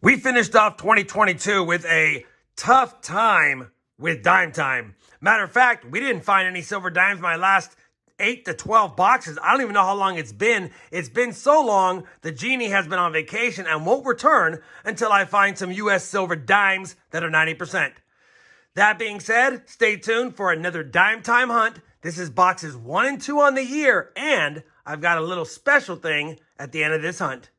We finished off 2022 with a tough time with dime time. Matter of fact, we didn't find any silver dimes in my last 8 to 12 boxes. I don't even know how long it's been. It's been so long, the genie has been on vacation and won't return until I find some US silver dimes that are 90%. That being said, stay tuned for another dime time hunt. This is boxes 1 and 2 on the year, and I've got a little special thing at the end of this hunt.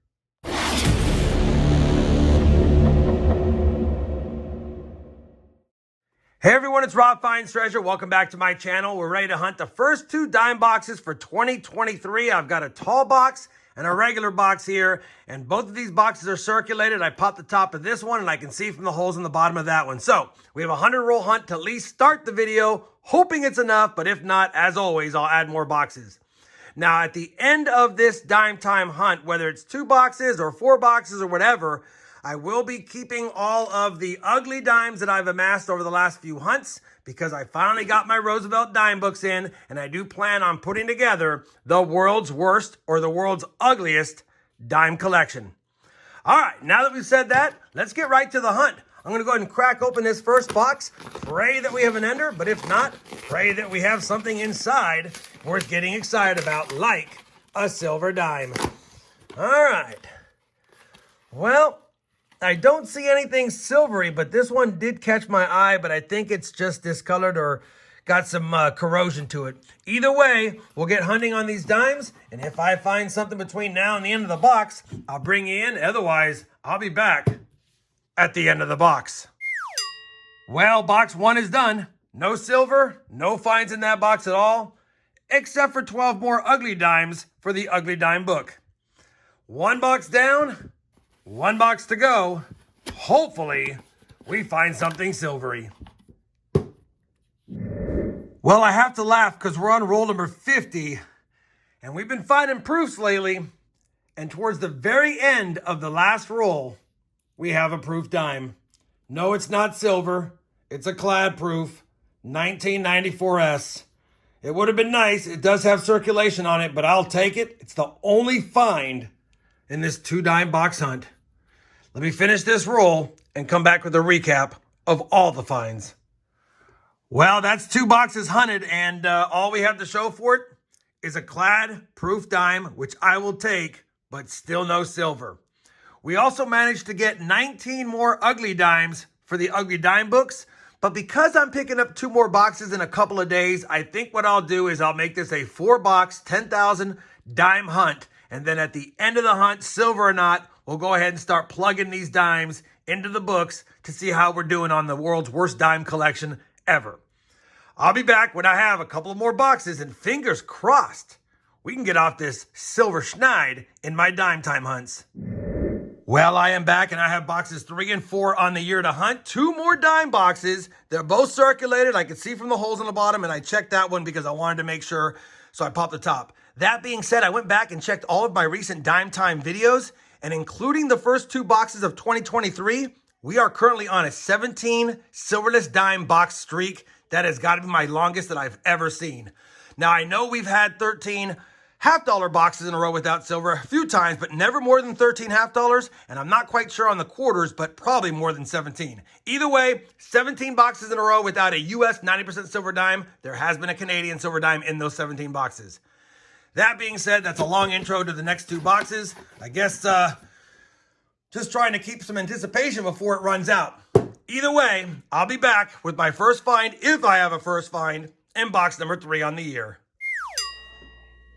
Hey everyone, it's RobFindsTreasure. Welcome back to my channel. We're ready to hunt the first 2 dime boxes for 2023. I've got a tall box and a regular box here, and both of these boxes are circulated. I popped the top of this one and I can see from the holes in the bottom of that one. So we have a 100 roll hunt to at least start the video, hoping it's enough, but if not, as always, I'll add more boxes. Now at the end of this dime time hunt, whether it's 2 boxes or 4 boxes or whatever, I will be keeping all of the ugly dimes that I've amassed over the last few hunts because I finally got my Roosevelt dime books in, and I do plan on putting together the world's worst or the world's ugliest dime collection. All right, now that we've said that, let's get right to the hunt. I'm going to go ahead and crack open this first box, pray that we have an ender, but if not, pray that we have something inside worth getting excited about, like a silver dime. All right. Well, I don't see anything silvery, but this one did catch my eye, but I think it's just discolored or got some corrosion to it. Either way, we'll get hunting on these dimes, and if I find something between now and the end of the box, I'll bring you in. Otherwise, I'll be back at the end of the box. Well, box 1 is done. No silver, no finds in that box at all, except for 12 more ugly dimes for the ugly dime book. 1 box down. 1 box to go. Hopefully, we find something silvery. Well, I have to laugh because we're on roll number 50, and we've been finding proofs lately. And towards the very end of the last roll, we have a proof dime. No, it's not silver. It's a clad proof, 1994S. It would have been nice. It does have circulation on it, but I'll take it. It's the only find in this 2 dime box hunt. Let me finish this roll and come back with a recap of all the finds. Well, that's 2 boxes hunted, and all we have to show for it is a clad proof dime, which I will take, but still no silver. We also managed to get 19 more ugly dimes for the ugly dime books, but because I'm picking up 2 more boxes in a couple of days, I think what I'll do is I'll make this a 4-box, 10,000 dime hunt, and then at the end of the hunt, silver or not, we'll go ahead and start plugging these dimes into the books to see how we're doing on the world's worst dime collection ever. I'll be back when I have a couple of more boxes, and fingers crossed, we can get off this silver schneid in my dime time hunts. Well, I am back, and I have boxes 3 and 4 on the year to hunt. 2 more dime boxes. They're both circulated. I could see from the holes on the bottom, and I checked that one because I wanted to make sure, so I popped the top. That being said, I went back and checked all of my recent dime time videos, and including the first 2 boxes of 2023, we are currently on a 17 silverless dime box streak. That has got to be my longest that I've ever seen. Now, I know we've had 13 half-dollar boxes in a row without silver a few times, but never more than 13 half-dollars, and I'm not quite sure on the quarters, but probably more than 17. Either way, 17 boxes in a row without a US 90% silver dime. There has been a Canadian silver dime in those 17 boxes. That being said, that's a long intro to the next 2 boxes. I guess just trying to keep some anticipation before it runs out. Either way, I'll be back with my first find, if I have a first find, in box number 3 on the year.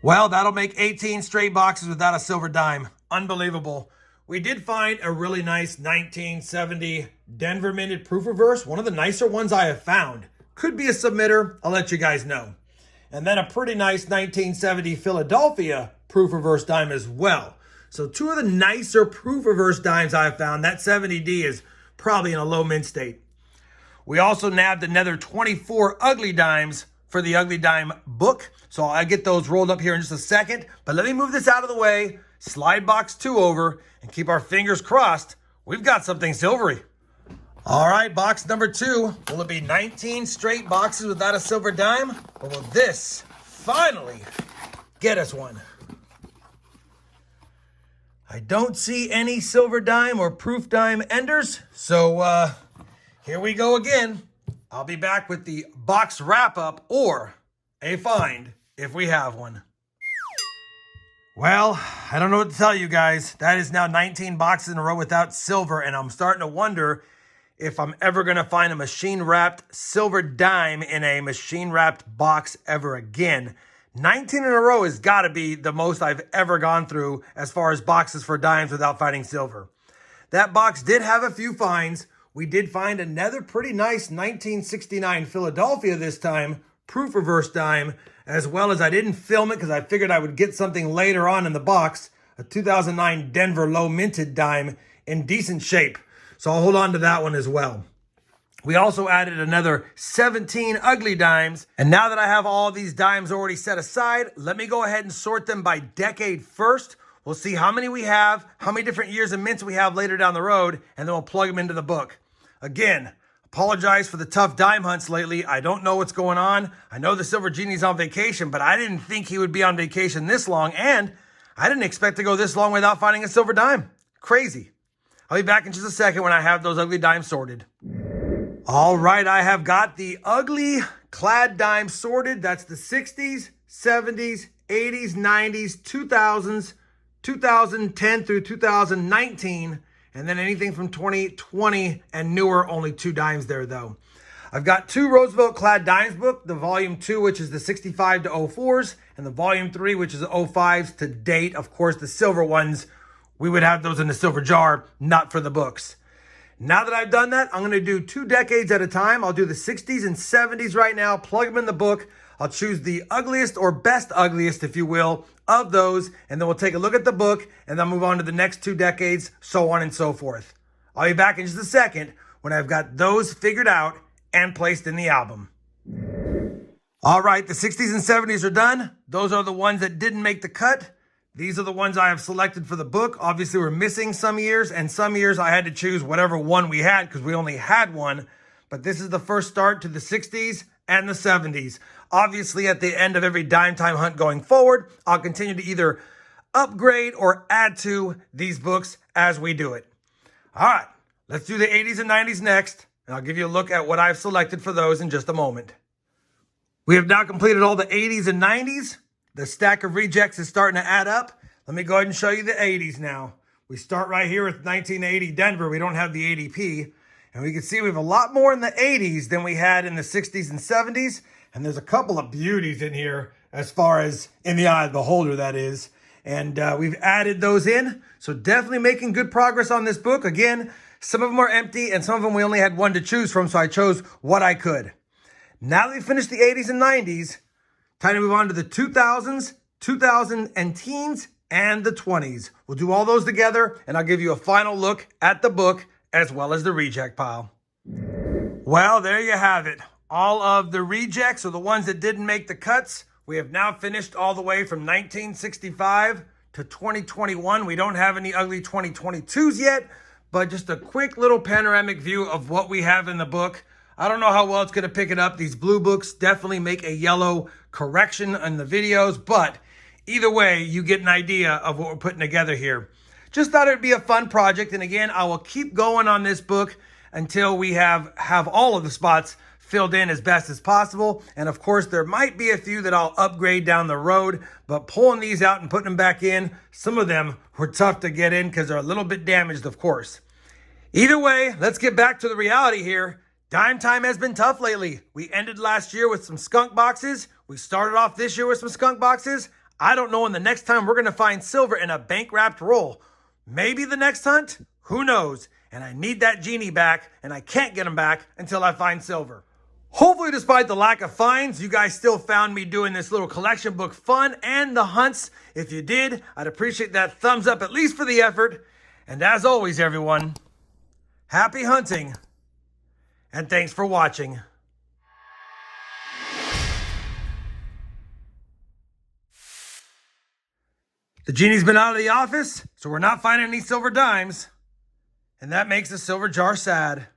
Well, that'll make 18 straight boxes without a silver dime. Unbelievable. We did find a really nice 1970 Denver minted proof reverse, one of the nicer ones I have found. Could be a submitter, I'll let you guys know. And then a pretty nice 1970 Philadelphia proof reverse dime as well. So 2 of the nicer proof reverse dimes I've found. That 70D is probably in a low mint state. We also nabbed another 24 ugly dimes for the ugly dime book. So I'll get those rolled up here in just a second. But let me move this out of the way, slide box 2 over, and keep our fingers crossed. We've got something silvery. All right, box number 2. Will it be 19 straight boxes without a silver dime? Or will this finally get us one? I don't see any silver dime or proof dime enders. So here we go again. I'll be back with the box wrap up or a find if we have one. Well, I don't know what to tell you guys. That is now 19 boxes in a row without silver, and I'm starting to wonder if I'm ever going to find a machine-wrapped silver dime in a machine-wrapped box ever again. 19 in a row has got to be the most I've ever gone through as far as boxes for dimes without finding silver. That box did have a few finds. We did find another pretty nice 1969 Philadelphia this time, proof reverse dime, as well as I didn't film it because I figured I would get something later on in the box, a 2009 Denver low minted dime in decent shape. So I'll hold on to that one as well. We also added another 17 ugly dimes. And now that I have all these dimes already set aside, let me go ahead and sort them by decade first. We'll see how many we have, how many different years of mints we have later down the road, and then we'll plug them into the book. Again, apologize for the tough dime hunts lately. I don't know what's going on. I know the Silver Genie's on vacation, but I didn't think he would be on vacation this long, and I didn't expect to go this long without finding a silver dime. Crazy. I'll be back in just a second when I have those ugly dimes sorted. All right, I have got the ugly clad dimes sorted. That's the 60s, 70s, 80s, 90s, 2000s, 2010 through 2019, and then anything from 2020 and newer, only 2 dimes there though. I've got 2 Roosevelt clad dimes book, the volume 2, which is the 65 to 04s, and the volume 3, which is the 05s to date. Of course, the silver ones, we would have those in the silver jar, not for the books. Now that I've done that, I'm going to do 2 decades at a time. I'll do the 60s and 70s right now, plug them in the book. I'll choose the ugliest or best ugliest, if you will, of those, and then we'll take a look at the book, and then move on to the next 2 decades, so on and so forth. I'll be back in just a second when I've got those figured out and placed in the album. All right, the 60s and 70s are done. Those are the ones that didn't make the cut. These are the ones I have selected for the book. Obviously, we're missing some years, and some years I had to choose whatever one we had because we only had one. But this is the first start to the 60s and the 70s. Obviously, at the end of every dime time hunt going forward, I'll continue to either upgrade or add to these books as we do it. All right, let's do the 80s and 90s next, and I'll give you a look at what I've selected for those in just a moment. We have now completed all the 80s and 90s. The stack of rejects is starting to add up. Let me go ahead and show you the 80s now. We start right here with 1980 Denver. We don't have the ADP. And we can see we have a lot more in the 80s than we had in the 60s and 70s. And there's a couple of beauties in here as far as in the eye of the beholder, that is. And we've added those in. So definitely making good progress on this book. Again, some of them are empty and some of them we only had one to choose from. So I chose what I could. Now that we finished the 80s and 90s, time to move on to the 2000s, 2000 and teens, and the 20s. We'll do all those together, and I'll give you a final look at the book as well as the reject pile. Well, there you have it. All of the rejects, or the ones that didn't make the cuts, we have now finished all the way from 1965 to 2021. We don't have any ugly 2022s yet, but just a quick little panoramic view of what we have in the book. I don't know how well it's going to pick it up. These blue books definitely make a yellow correction in the videos, but either way, you get an idea of what we're putting together here. Just thought it'd be a fun project, and again, I will keep going on this book until we have all of the spots filled in as best as possible. And of course, there might be a few that I'll upgrade down the road, but pulling these out and putting them back in, some of them were tough to get in because they're a little bit damaged, of course. Either way, let's get back to the reality here. Dime time has been tough lately. We ended last year with some skunk boxes. We started off this year with some skunk boxes. I don't know when the next time we're going to find silver in a bank-wrapped roll. Maybe the next hunt? Who knows? And I need that genie back, and I can't get him back until I find silver. Hopefully, despite the lack of finds, you guys still found me doing this little collection book fun and the hunts. If you did, I'd appreciate that thumbs up, at least for the effort. And as always, everyone, happy hunting. And thanks for watching. The genie's been out of the office, so we're not finding any silver dimes. And that makes the silver jar sad.